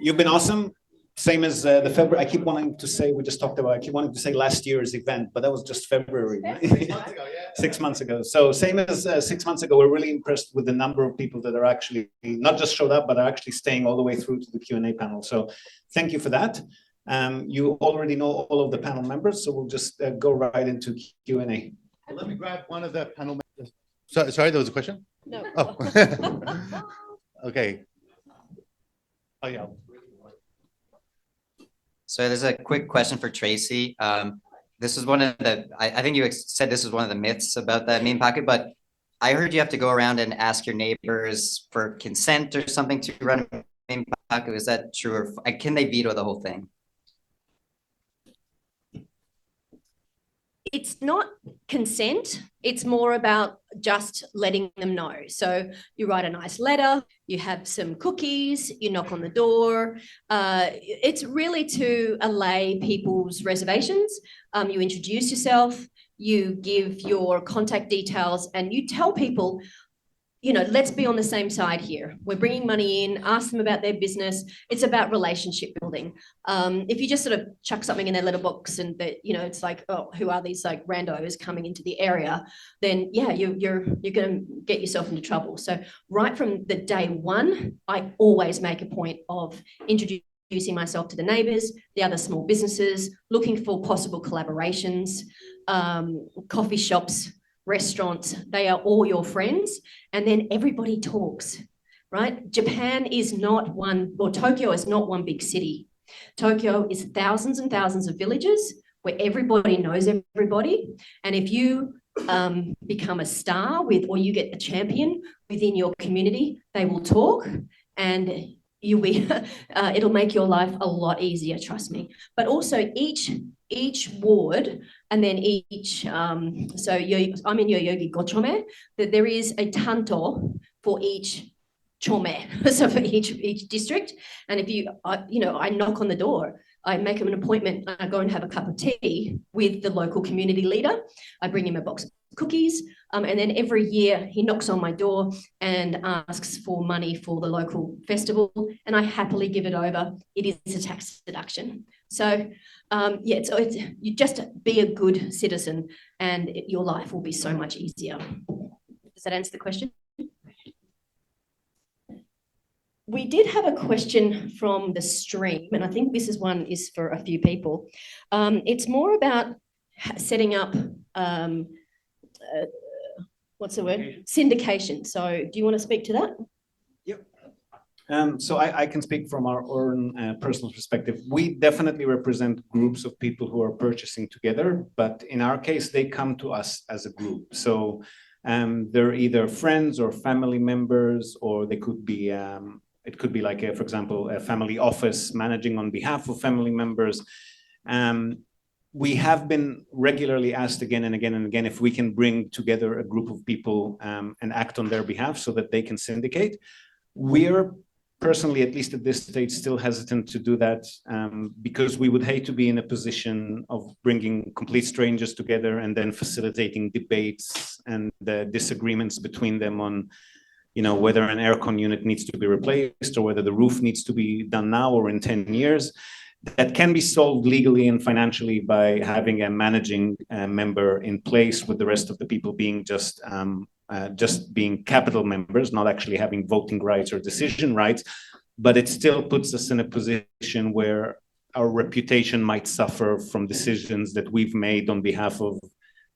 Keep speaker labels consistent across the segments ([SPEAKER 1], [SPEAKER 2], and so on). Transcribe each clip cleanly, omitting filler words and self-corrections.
[SPEAKER 1] You've been awesome. Same as the February. I keep wanting to say, we just talked about, I keep wanting to say last year's event, but that was just February. Right? 6 months ago, yeah. 6 months ago. So same as 6 months ago, we're really impressed with the number of people that are actually not just showed up, but are actually staying all the way through to the Q&A panel. So thank you for that. You already know all of the panel members, so we'll just go right into Q&A.
[SPEAKER 2] Let me grab one of the panel members. Sorry, there was a question?
[SPEAKER 3] No.
[SPEAKER 2] Oh. Okay. Oh, yeah.
[SPEAKER 4] So there's a quick question for Tracy. This is one of the, I think you said this was one of the myths about that meme pocket, but I heard you have to go around and ask your neighbors for consent or something to run a meme pocket. Is that true? Or can they veto the whole thing?
[SPEAKER 3] It's not consent. It's more about just letting them know. So you write a nice letter, you have some cookies, you knock on the door. It's really to allay people's reservations. You introduce yourself, you give your contact details, and you tell people, you know, let's be on the same side here. We're bringing money in, ask them about their business. It's about relationship building. If you just sort of chuck something in their letterbox and that, you know, it's like, oh, who are these like randos coming into the area? Then yeah, you're going to get yourself into trouble. So right from the day one, I always make a point of introducing myself to the neighbours, the other small businesses, looking for possible collaborations, coffee shops, restaurants, they are all your friends, and then everybody talks, right? Japan is not one, or Tokyo is not one big city. Tokyo is thousands and thousands of villages where everybody knows everybody, and if you become a star or you get a champion within your community, they will talk, and you'll be, it'll make your life a lot easier, trust me. But also each ward, and then each, so I'm in Yoyogi Gochome, that there is a tanto for each chome, so for each district. And if you know, I knock on the door, I make him an appointment, I go and have a cup of tea with the local community leader. I bring him a box of cookies, and then every year he knocks on my door and asks for money for the local festival, and I happily give it over. It is a tax deduction. So yeah, so it's you just be a good citizen, and your life will be so much easier. Does that answer the question? We did have a question from the stream, and I think this is for a few people. It's more about setting up, what's the word? Syndication. So do you want to speak to that?
[SPEAKER 1] Yep. So I can speak from our own personal perspective. We definitely represent groups of people who are purchasing together, but in our case, they come to us as a group. So they're either friends or family members, or they could be, it could be like, for example, a family office managing on behalf of family members. We have been regularly asked again and again and again if we can bring together a group of people and act on their behalf so that they can syndicate. We're personally, at least at this stage, still hesitant to do that because we would hate to be in a position of bringing complete strangers together and then facilitating debates and disagreements between them on, you know, whether an aircon unit needs to be replaced or whether the roof needs to be done now or in 10 years. That can be solved legally and financially by having a managing member in place, with the rest of the people being just being capital members, not actually having voting rights or decision rights. But it still puts us in a position where our reputation might suffer from decisions that we've made on behalf of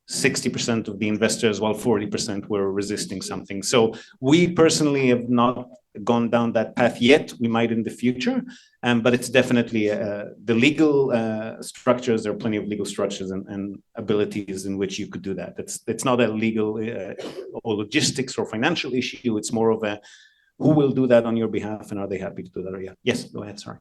[SPEAKER 1] 60% of the investors, while 40% were resisting something. So we personally have not gone down that path yet. We might in the future, but it's definitely the legal structures. There are plenty of legal structures and abilities in which you could do that. It's not a legal or logistics or financial issue. It's more of a who will do that on your behalf, and are they happy to do that? Or yeah. Yes, go ahead. Sorry.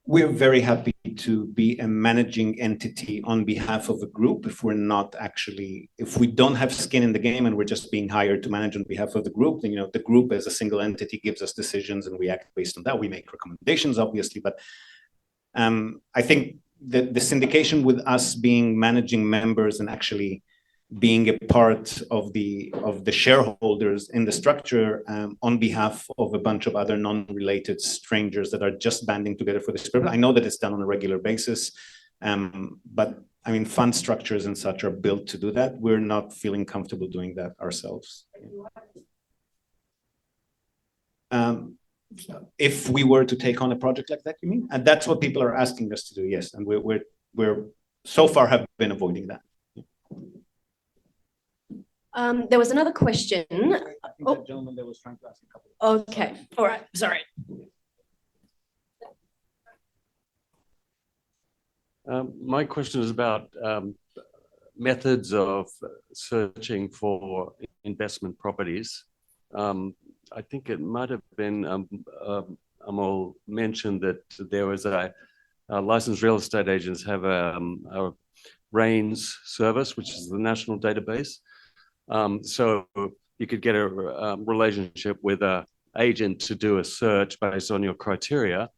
[SPEAKER 1] We're very happy to be a managing entity on behalf of a group if we don't have skin in the game and we're just being hired to manage on behalf of the group. Then, you know, the group as a single entity gives us decisions and we act based on that. We make recommendations, obviously, but I think the syndication with us being managing members and actually being a part of the shareholders in the structure on behalf of a bunch of other non-related strangers that are just banding together for this purpose. I know that it's done on a regular basis, but I mean, fund structures and such are built to do that. We're not feeling comfortable doing that ourselves. If we were to take on a project like that, you mean? And that's what people are asking us to do, yes. And we're so far have been avoiding that.
[SPEAKER 3] There was another question.
[SPEAKER 1] I think that gentleman there was trying to ask a couple.
[SPEAKER 3] Okay, all right, sorry.
[SPEAKER 5] My question is about methods of searching for investment properties. I think it might have been Amol mentioned that there was a licensed real estate agents have a RAINS service, which is the national database. So you could get a relationship with an agent to do a search based on your criteria.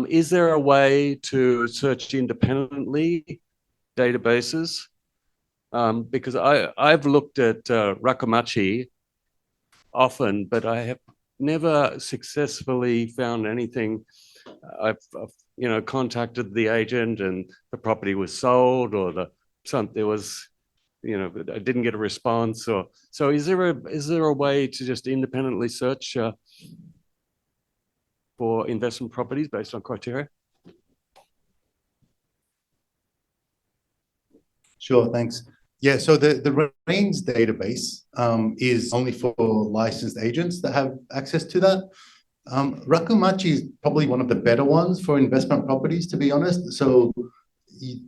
[SPEAKER 5] Is there a way to search independently databases? Because I've looked at Rakomachi often, but I have never successfully found anything. I've contacted the agent and the property was sold, or there was, I didn't get a response. Or so is there a way to just independently search for investment properties based on criteria?
[SPEAKER 2] Sure, thanks. Yeah, so the RAINS database is only for licensed agents that have access to that. Rakumachi is probably one of the better ones for investment properties, to be honest. So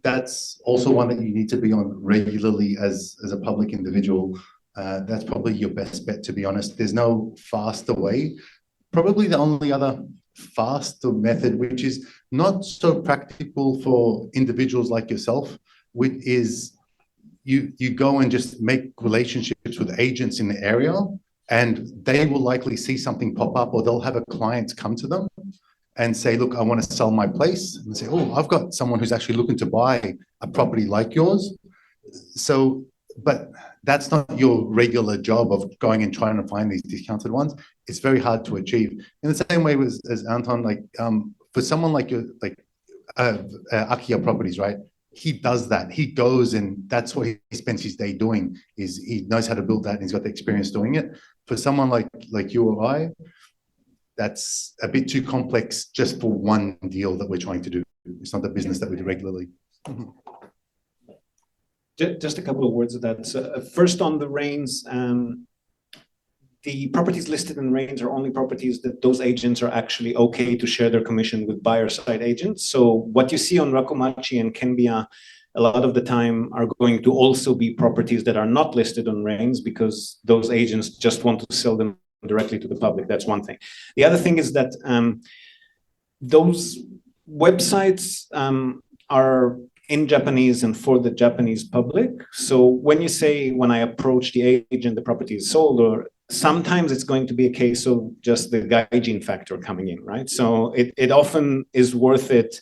[SPEAKER 2] that's also one that you need to be on regularly as a public individual. That's probably your best bet, to be honest. There's no faster way. Probably the only other faster method, which is not so practical for individuals like yourself, which is you go and just make relationships with agents in the area, and they will likely see something pop up, or they'll have a client come to them and say, look, I want to sell my place. And they say, oh, I've got someone who's actually looking to buy a property like yours. So, but that's not your regular job of going and trying to find these discounted ones. It's very hard to achieve. In the same way as Anton, for someone like Akia Properties, right? He does that. He goes, and that's what he spends his day doing, is he knows how to build that, and he's got the experience doing it. For someone like you or I, that's a bit too complex just for one deal that we're trying to do. It's not the business that we do regularly.
[SPEAKER 1] Just a couple of words of that. So, first on the RAINS, the properties listed in RAINS are only properties that those agents are actually okay to share their commission with buyer side agents. So what you see on Rakomachi and Kenbia a lot of the time are going to also be properties that are not listed on RAINS because those agents just want to sell them directly to the public. That's one thing. The other thing is that those websites are in Japanese and for the Japanese public. So when you say, when I approach the agent, the property is sold, or sometimes it's going to be a case of just the gaijin factor coming in, right? So it often is worth it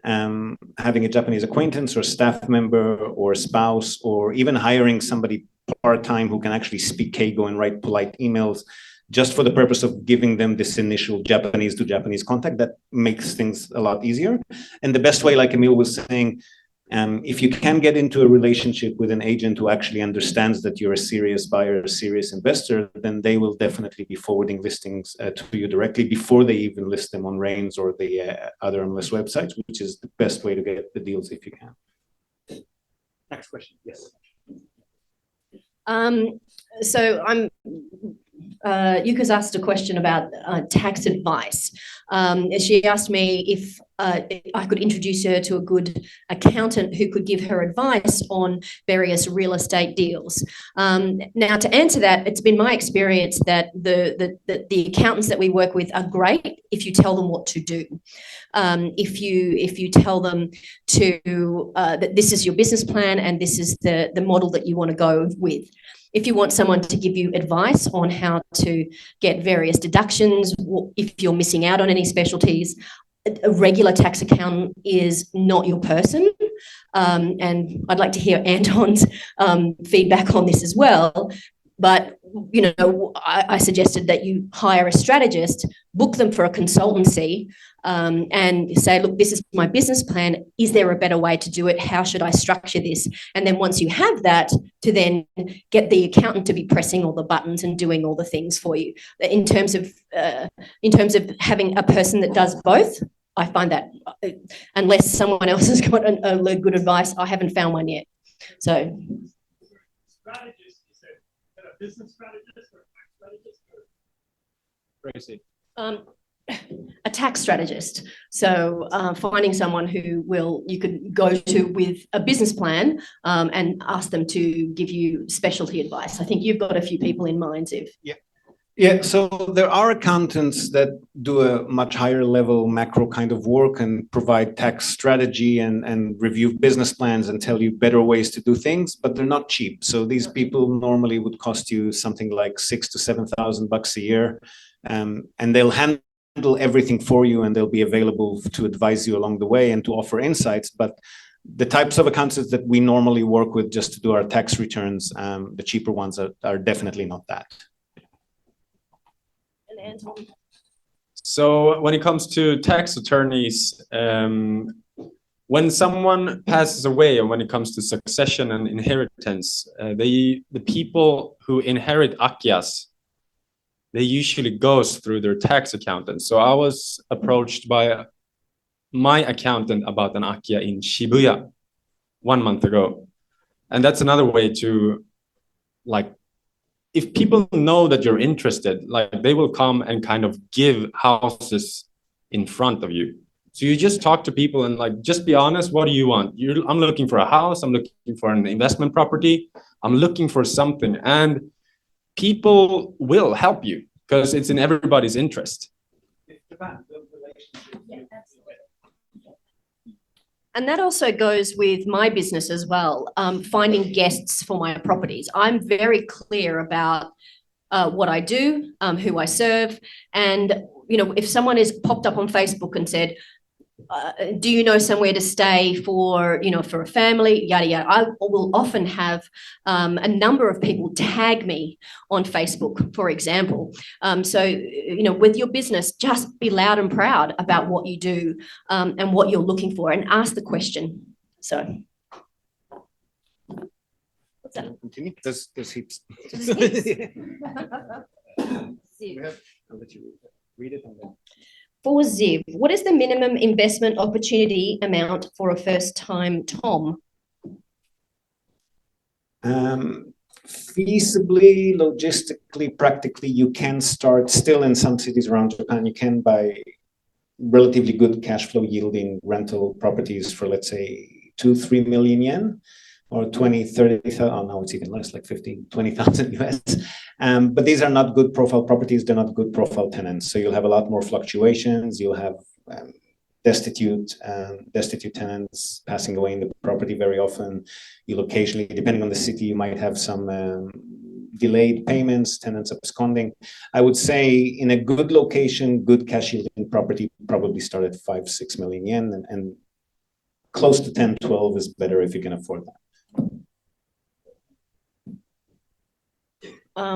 [SPEAKER 1] having a Japanese acquaintance or staff member or spouse, or even hiring somebody part-time who can actually speak Keigo and write polite emails, just for the purpose of giving them this initial Japanese to Japanese contact. That makes things a lot easier. And the best way, like Emil was saying, if you can get into a relationship with an agent who actually understands that you're a serious buyer, a serious investor, then they will definitely be forwarding listings to you directly before they even list them on RAINS or the other MLS websites, which is the best way to get the deals if you can. Next question, yes.
[SPEAKER 3] So Yuka's asked a question about tax advice. She asked me if I could introduce her to a good accountant who could give her advice on various real estate deals. Now, to answer that, it's been my experience that the accountants that we work with are great if you tell them what to do. If you tell them to that this is your business plan and this is the model that you want to go with. If you want someone to give you advice on how to get various deductions, if you're missing out on any specialties, a regular tax accountant is not your person. And I'd like to hear Anton's feedback on this as well. But, you know, I suggested that you hire a strategist, book them for a consultancy, and say, look, this is my business plan. Is there a better way to do it? How should I structure this? And then once you have that, to then get the accountant to be pressing all the buttons and doing all the things for you. In terms of having a person that does both, I find that unless someone else has got a good advice, I haven't found one yet. So.
[SPEAKER 6] Strategist, you said, is that a business strategist or a tax strategist?
[SPEAKER 1] Tracy.
[SPEAKER 3] A tax strategist. So finding someone who you could go to with a business plan and ask them to give you specialty advice. I think you've got a few people in mind, Ziv.
[SPEAKER 1] Yeah, so there are accountants that do a much higher level macro kind of work and provide tax strategy and review business plans and tell you better ways to do things, but they're not cheap. So these people normally would cost you something like $6,000 to $7,000 a year, and they'll handle everything for you, and they'll be available to advise you along the way and to offer insights. But the types of accountants that we normally work with just to do our tax returns, the cheaper ones are definitely not that.
[SPEAKER 3] Anton.
[SPEAKER 7] So when it comes to tax attorneys, when someone passes away, and when it comes to succession and inheritance, the people who inherit Akias, they usually goes through their tax accountant. So I was approached by my accountant about an Akia in Shibuya 1 month ago. And that's another way to, like, if people know that you're interested, like, they will come and kind of give houses in front of you. So you just talk to people and, like, just be honest. What do you want? I'm looking for a house. I'm looking for an investment property. I'm looking for something. And people will help you because it's in everybody's interest.
[SPEAKER 3] And that also goes with my business as well, finding guests for my properties. I'm very clear about what I do, who I serve. And, you know, if someone has popped up on Facebook and said, do you know somewhere to stay for, you know, for a family, yada, yada. I will often have a number of people tag me on Facebook, for example. So, you know, with your business, just be loud and proud about what you do and what you're looking for, and ask the question. So. What's that?
[SPEAKER 1] Continue. There's heaps.
[SPEAKER 3] There's heaps.
[SPEAKER 1] I'll let you read it and then.
[SPEAKER 3] For Ziv, what is the minimum investment opportunity amount for a first-time Tom?
[SPEAKER 1] Feasibly, logistically, practically, you can start still in some cities around Japan. You can buy relatively good cash flow yielding rental properties for, let's say, 2-3 million yen. Or 20,000-30,000, oh no, it's even less, like 15,000-20,000 US. But these are not good profile properties. They're not good profile tenants. So you'll have a lot more fluctuations. You'll have destitute tenants passing away in the property very often. You'll occasionally, depending on the city, you might have some delayed payments, tenants absconding. I would say in a good location, good cash yielding property probably start at 5-6 million yen, and close to 10-12 is better if you can afford that.
[SPEAKER 3] Okay.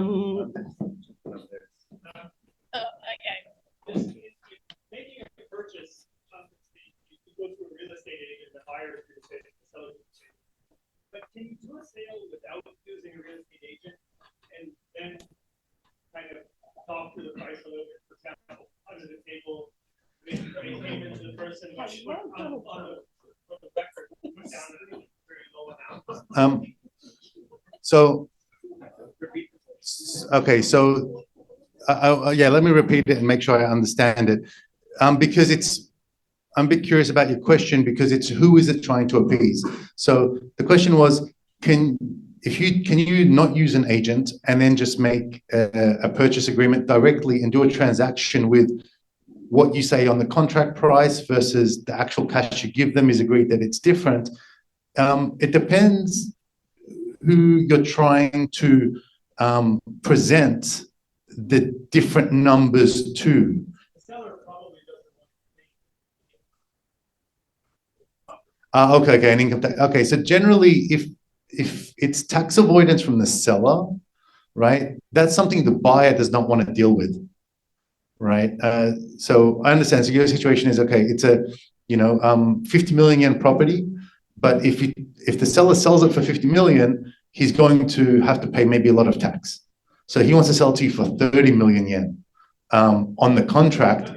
[SPEAKER 6] Making a purchase, you go to a real estate agent, the buyer real estate, the seller. But can you do a sale without using a real estate agent and then kind of talk to the price a little bit, for example, under the table, make payment to the person on the record, put down a very low amount?
[SPEAKER 2] So, okay, so yeah, let me repeat it and make sure I understand it, because I'm a bit curious about your question, because it's who is it trying to appease? So the question was, can you not use an agent and then just make a purchase agreement directly and do a transaction with what you say on the contract price versus the actual cash you give them is agreed that it's different? It depends who you're trying to present the different numbers to.
[SPEAKER 6] The seller probably doesn't want to pay
[SPEAKER 2] Okay, an income tax. Okay, so generally, if it's tax avoidance from the seller, right, that's something the buyer does not want to deal with, right? So I understand. So your situation is okay. It's a 50 million yen property, but if the seller sells it for 50 million, he's going to have to pay maybe a lot of tax. So he wants to sell to you for 30 million yen on the contract.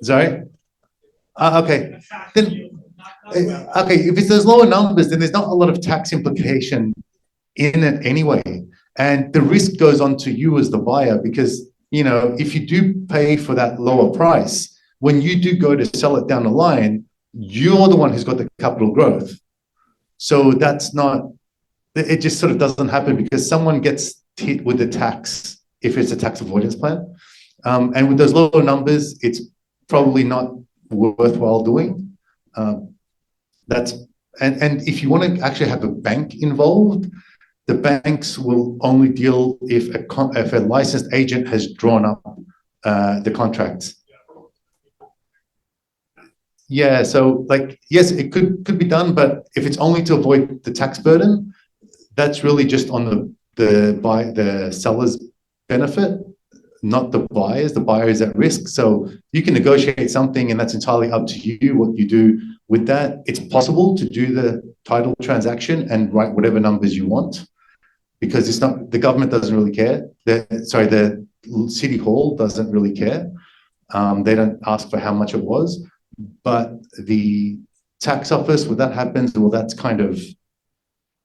[SPEAKER 2] Sorry. Okay. Then, okay, if it's those lower numbers, then there's not a lot of tax implication in it anyway. And the risk goes on to you as the buyer because, if you do pay for that lower price, when you do go to sell it down the line, you're the one who's got the capital growth. So it just sort of doesn't happen because someone gets hit with the tax if it's a tax avoidance plan. And with those lower numbers, it's probably not worthwhile doing. And if you want to actually have a bank involved, the banks will only deal if a licensed agent has drawn up the contracts. Yeah, so yes, it could be done, but if it's only to avoid the tax burden, that's really just on the seller's benefit, not the buyer's. The buyer is at risk. So you can negotiate something and that's entirely up to you what you do with that. It's possible to do the title transaction and write whatever numbers you want because the government doesn't really care. The city hall doesn't really care. They don't ask for how much it was, but the tax office, when that happens, well, that's kind of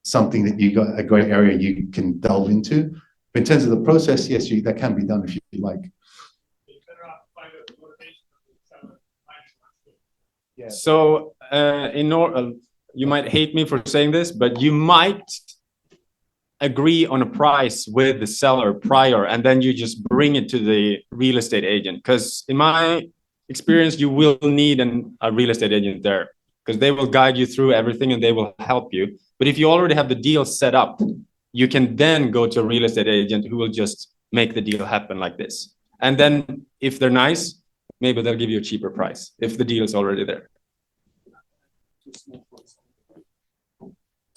[SPEAKER 2] something that you got a great area you can delve into. But in terms of the process, yes, that can be done if you like.
[SPEAKER 7] Yeah. So, you might hate me for saying this, but you might agree on a price with the seller prior, and then you just bring it to the real estate agent. Because in my experience, you will need a real estate agent there because they will guide you through everything and they will help you. But if you already have the deal set up, you can then go to a real estate agent who will just make the deal happen like this. And then if they're nice, maybe they'll give you a cheaper price if the deal is already there.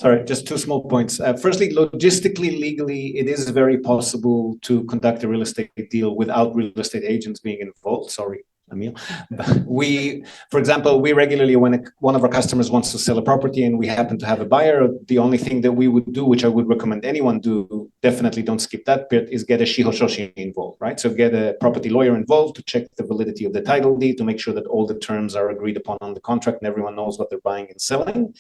[SPEAKER 1] Sorry, just two small points. Firstly, logistically, legally, it is very possible to conduct a real estate deal without real estate agents being involved. Sorry, Emil. For example, we regularly, when one of our customers wants to sell a property and we happen to have a buyer, the only thing that we would do, which I would recommend anyone do, definitely don't skip that bit, is get a shihoshoshi involved, right? So get a property lawyer involved to check the validity of the title deed, to make sure that all the terms are agreed upon on the contract and everyone knows what they're buying and selling.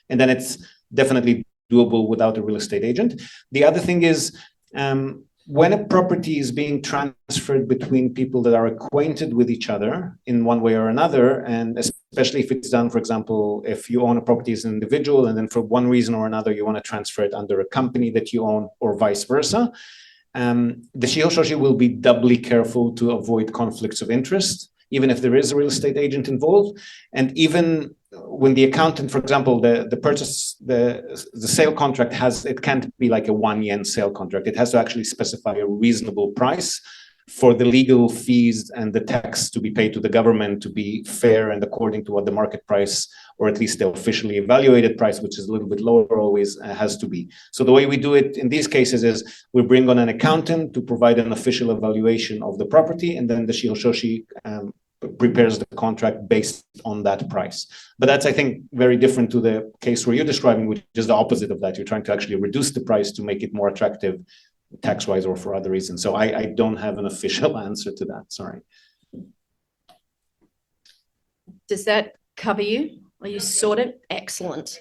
[SPEAKER 1] And then it's definitely doable without a real estate agent. The other thing is, when a property is being transferred between people that are acquainted with each other in one way or another, and especially if it's done, for example, if you own a property as an individual and then for one reason or another you want to transfer it under a company that you own or vice versa, the shihoshoshi will be doubly careful to avoid conflicts of interest, even if there is a real estate agent involved. And even when the accountant, for example, the sale contract it can't be like a 1 yen sale contract. It has to actually specify a reasonable price for the legal fees and the tax to be paid to the government to be fair and according to what the market price, or at least the officially evaluated price, which is a little bit lower always, has to be. So the way we do it in these cases is we bring on an accountant to provide an official evaluation of the property, and then the shihoshoshi prepares the contract based on that price. But that's, I think, very different to the case where you're describing, which is the opposite of that. You're trying to actually reduce the price to make it more attractive tax-wise or for other reasons. So I don't have an official answer to that. Sorry.
[SPEAKER 3] Does that cover you? Are you sorted? Excellent.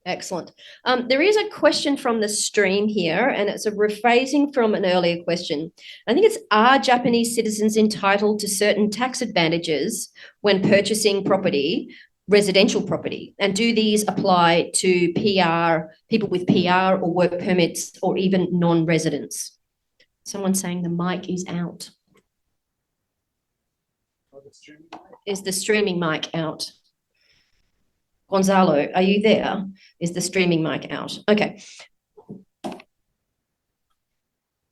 [SPEAKER 3] Excellent. There is a question from the stream here, and it's a rephrasing from an earlier question. I think it's, are Japanese citizens entitled to certain tax advantages when purchasing property, residential property? And do these apply to PR, people with PR or work permits, or even non-residents? Someone's saying the mic is out. Is the streaming mic out? Gonzalo, are you there? Is the streaming mic out? Okay.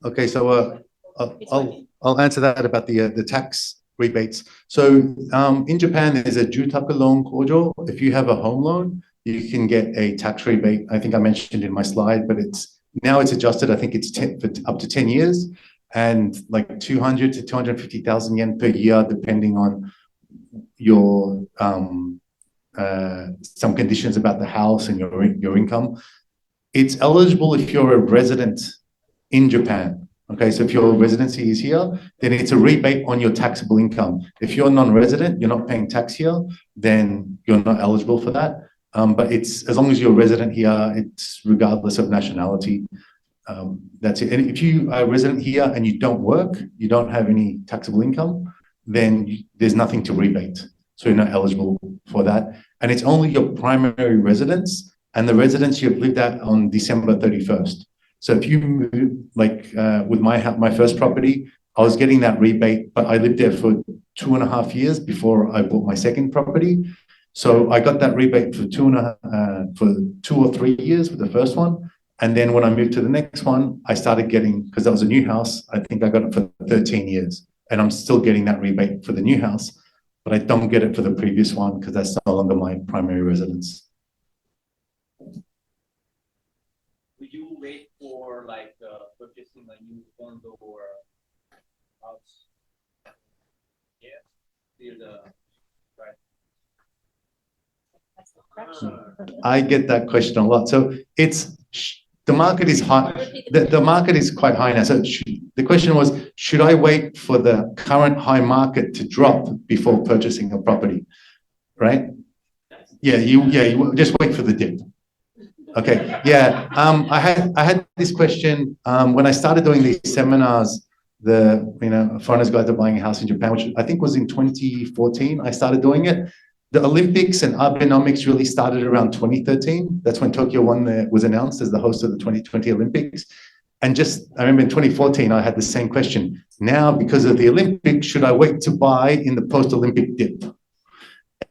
[SPEAKER 2] Okay, so I'll answer that about the tax rebates. So in Japan, there's a Jutaku loan kojo. If you have a home loan, you can get a tax rebate. I think I mentioned in my slide, but now it's adjusted. I think it's 10 for up to 10 years, and like 200 to 250,000 yen per year, depending on your some conditions about the house and your income. It's eligible if you're a resident in Japan. Okay, so if your residency is here, then it's a rebate on your taxable income. If you're non-resident, you're not paying tax here, then you're not eligible for that. But it's as long as you're a resident here, it's regardless of nationality. That's it. And if you are a resident here and you don't work, you don't have any taxable income, then there's nothing to rebate. So you're not eligible for that. And it's only your primary residence and the residence you've lived at on December 31st. So if you move, like with my first property, I was getting that rebate, but I lived there for 2.5 years before I bought my second property. So I got that rebate for 2 or 3 years with the first one. And then when I moved to the next one, I started getting, because that was a new house, I think I got it for 13 years. And I'm still getting that rebate for the new house, but I don't get it for the previous one because that's no longer my primary residence.
[SPEAKER 8] Would you wait for like purchasing a new condo or house? Yeah, till the right.
[SPEAKER 2] I get that question a lot. So the market is high. The market is quite high now. So the question was, should I wait for the current high market to drop before purchasing a property? Right? Yeah, you just wait for the dip. Okay. Yeah. I had this question when I started doing these seminars, foreigners guide to buying a house in Japan, which I think was in 2014. I started doing it. The Olympics and Abenomics really started around 2013. That's when Tokyo was announced as the host of the 2020 Olympics. And I remember in 2014, I had the same question. Now, because of the Olympics, should I wait to buy in the post-Olympic dip?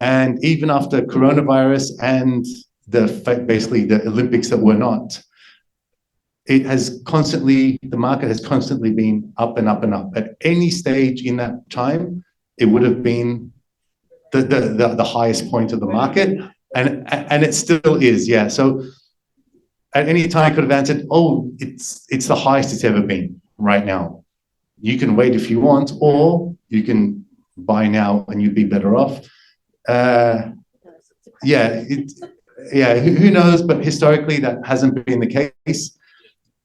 [SPEAKER 2] And even after coronavirus and basically the Olympics that were not, the market has constantly been up and up and up. At any stage in that time, it would have been the highest point of the market, and it still is. Yeah. So at any time I could have answered, oh, it's the highest it's ever been right now. You can wait if you want, or you can buy now and you'd be better off. Who knows? But historically, that hasn't been the case.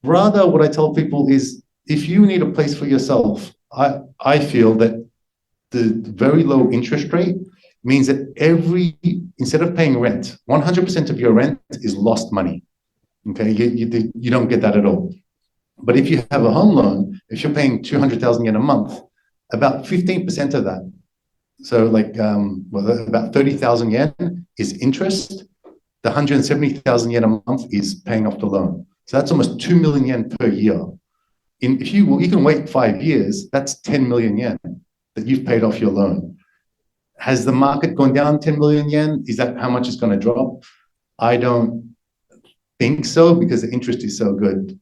[SPEAKER 2] Rather, what I tell people is, if you need a place for yourself, I feel that the very low interest rate means that instead of paying rent, 100% of your rent is lost money. Okay, you don't get that at all. But if you have a home loan, if you're paying 200,000 yen a month, about 15% of that, so like about 30,000 yen is interest. The 170,000 yen a month is paying off the loan. So that's almost 2 million yen per year. If you can wait 5 years, that's 10 million yen that you've paid off your loan. Has the market gone down 10 million yen? Is that how much it's going to drop? I don't think so, because the interest is so good.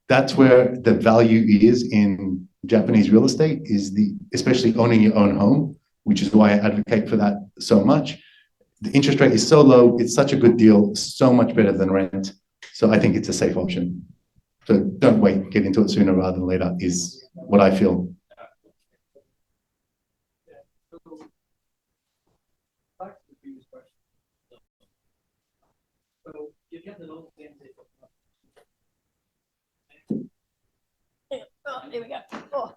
[SPEAKER 2] That's where the value is in Japanese real estate, especially owning your own home, which is why I advocate for that so much. The interest rate is so low, it's such a good deal, so much better than rent. So I think it's a safe option. So don't wait, get into it sooner rather than later is what I feel.
[SPEAKER 8] So you get the loan
[SPEAKER 3] Oh, here we go. Oh.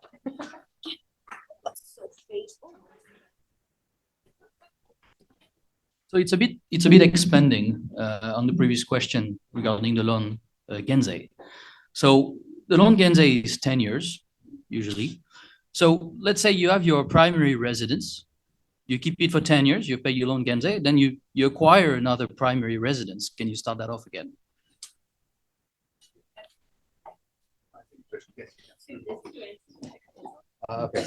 [SPEAKER 9] So it's a bit expanding on the previous question regarding the loan Genzei. So the loan Genzei is 10 years usually. So let's say you have your primary residence, you keep it for 10 years, you pay your loan Genzei, then you acquire another primary residence. Can you start that off again?
[SPEAKER 2] Okay.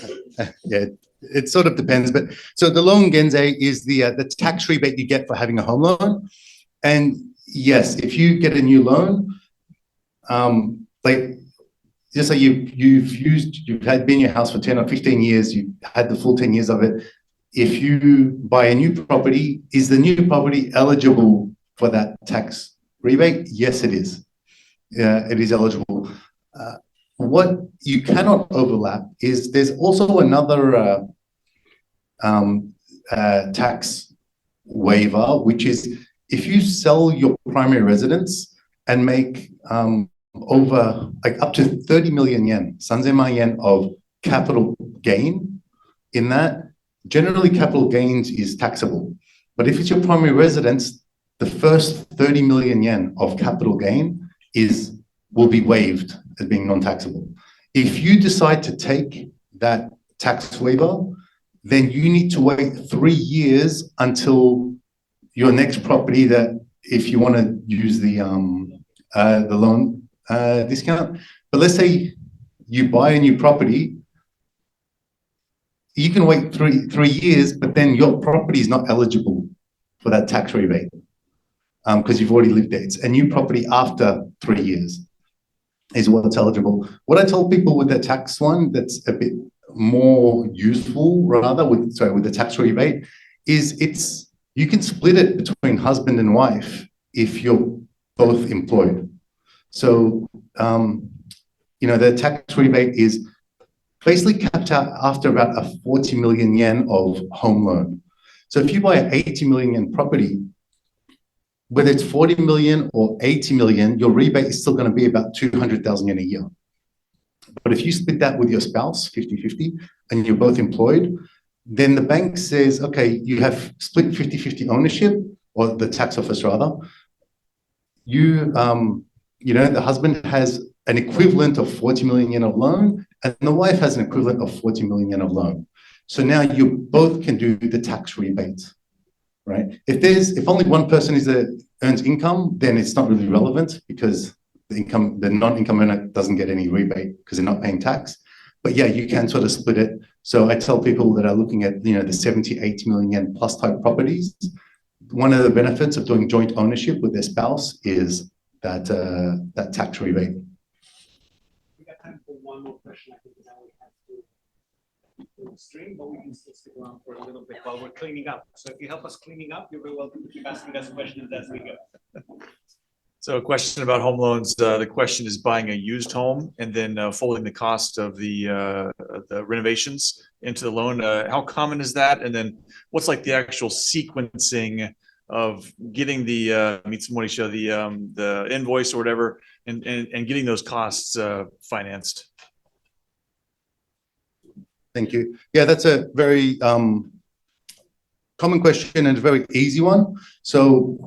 [SPEAKER 2] Yeah, it sort of depends, but so the loan Genzei is the tax rebate you get for having a home loan. And yes, if you get a new loan, like just say you've been in your house for 10 or 15 years, you've had the full 10 years of it. If you buy a new property, is the new property eligible for that tax rebate? Yes, it is. It is eligible. What you cannot overlap is there's also another tax waiver, which is if you sell your primary residence and make over like up to 30 million yen, 3000,000 yen of capital gain in that, generally capital gains is taxable. But if it's your primary residence, the first 30 million yen of capital gain will be waived as being non-taxable. If you decide to take that tax waiver, then you need to wait 3 years until your next property that if you want to use the loan discount. But let's say you buy a new property, you can wait three years, but then your property is not eligible for that tax rebate because you've already lived there. It's a new property after 3 years is what's eligible. What I tell people with the tax one that's a bit more useful rather with the tax rebate is you can split it between husband and wife if you're both employed. So, the tax rebate is basically capped out after about a 40 million yen of home loan. So if you buy an 80 million yen property, whether it's 40 million or 80 million, your rebate is still going to be about 200,000 yen a year. But if you split that with your spouse, 50-50, and you're both employed, then the bank says, okay, you have split 50-50 ownership, or the tax office rather. The husband has an equivalent of 40 million yen of loan, and the wife has an equivalent of 40 million yen of loan. So now you both can do the tax rebate, right? If only one person earns income, then it's not really relevant because the non-income earner doesn't get any rebate because they're not paying tax. But yeah, you can sort of split it. So I tell people that are looking at the 70, 80 million yen plus type properties, one of the benefits of doing joint ownership with their spouse is that tax rebate.
[SPEAKER 1] We got time for one more question. I think now we have to stream, but we can still stick around for a little bit while we're cleaning up. So if you help us cleaning up, you're very welcome to keep asking us questions as we go.
[SPEAKER 10] So a question about home loans. The question is buying a used home and then folding the cost of the renovations into the loan. How common is that? And then what's like the actual sequencing of getting the Mitsumori, the invoice or whatever, and getting those costs financed?
[SPEAKER 2] Thank you. Yeah, that's a very common question and a very easy one. So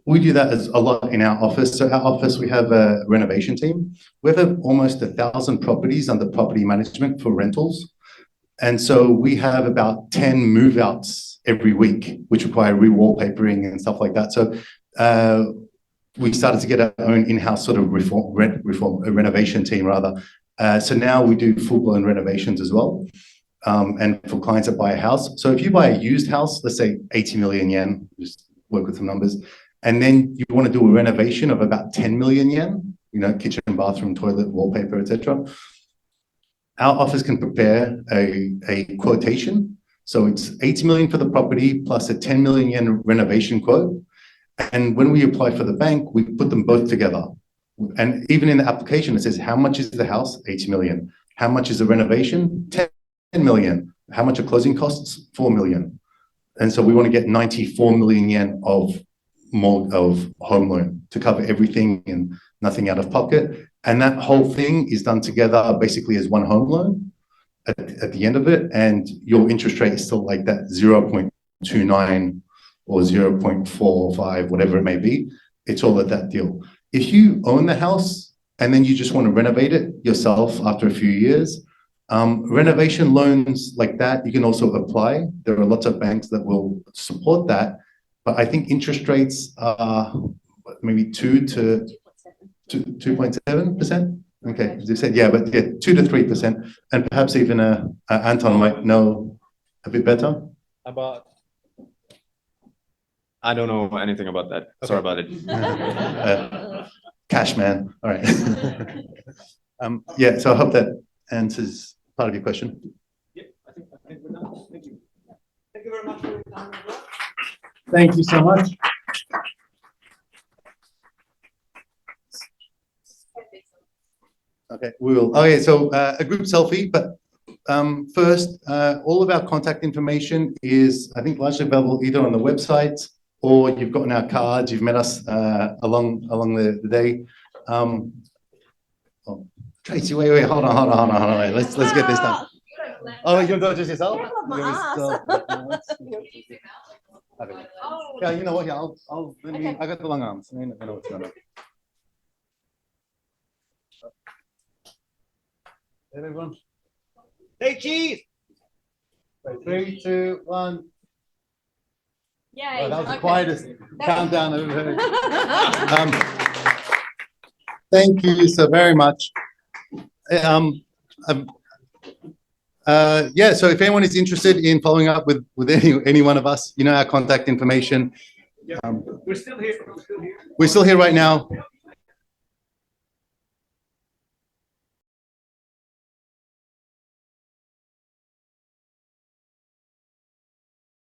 [SPEAKER 2] we do that as a lot in our office. So our office, we have a renovation team. We have almost 1,000 properties under property management for rentals. And so we have about 10 move-outs every week, which require re-wallpapering and stuff like that. So we started to get our own in-house sort of renovation team rather. So now we do full-blown renovations as well. And for clients that buy a house. So if you buy a used house, let's say 80 million yen, just work with some numbers, and then you want to do a renovation of about 10 million yen, kitchen, bathroom, toilet, wallpaper, etc. Our office can prepare a quotation. So it's 80 million for the property plus a 10 million yen renovation quote. And when we apply for the bank, we put them both together. And even in the application, it says, how much is the house? 80 million. How much is the renovation? 10 million. How much are closing costs? 4 million. And so we want to get 94 million yen of home loan to cover everything and nothing out of pocket. And that whole thing is done together basically as one home loan at the end of it. And your interest rate is still like that 0.29 or 0.45, whatever it may be. It's all at that deal. If you own the house and then you just want to renovate it yourself after a few years, renovation loans like that, you can also apply. There are lots of banks that will support that. But I think interest rates are maybe 2 to 2.7%. Okay, as you said, yeah, but yeah, 2 to 3%. And perhaps even Anton might know a bit better.
[SPEAKER 7] I don't know anything about that. Okay. Sorry about it.
[SPEAKER 2] Cash man. All right. Yeah, so I hope that answers part of your question.
[SPEAKER 6] Yeah, I think we're done. Thank you. Thank you very much for your time as well.
[SPEAKER 2] Thank you so much. Okay, we will. Okay, so a group selfie, but first, all of our contact information is, I think, largely available either on the website or you've gotten our cards. You've met us along the day. Oh, Tracy, wait, hold on. Wait. Let's get this done. Oh, you'll go just yourself?
[SPEAKER 3] My
[SPEAKER 2] You're gonna
[SPEAKER 3] ass.
[SPEAKER 2] Okay. Yeah, you know what? Yeah, let me. I got the long arms. I know what's going on. Hey, everyone.
[SPEAKER 6] Hey, cheese.
[SPEAKER 2] Wait, 3, 2, 1.
[SPEAKER 3] Yay.
[SPEAKER 2] Oh, that was the
[SPEAKER 3] Okay.
[SPEAKER 2] quietest countdown I've ever heard. Thank you so very much. Yeah, so if anyone is interested in following up with any one of us, you know our contact information.
[SPEAKER 6] We're still here.
[SPEAKER 2] We're still here right now.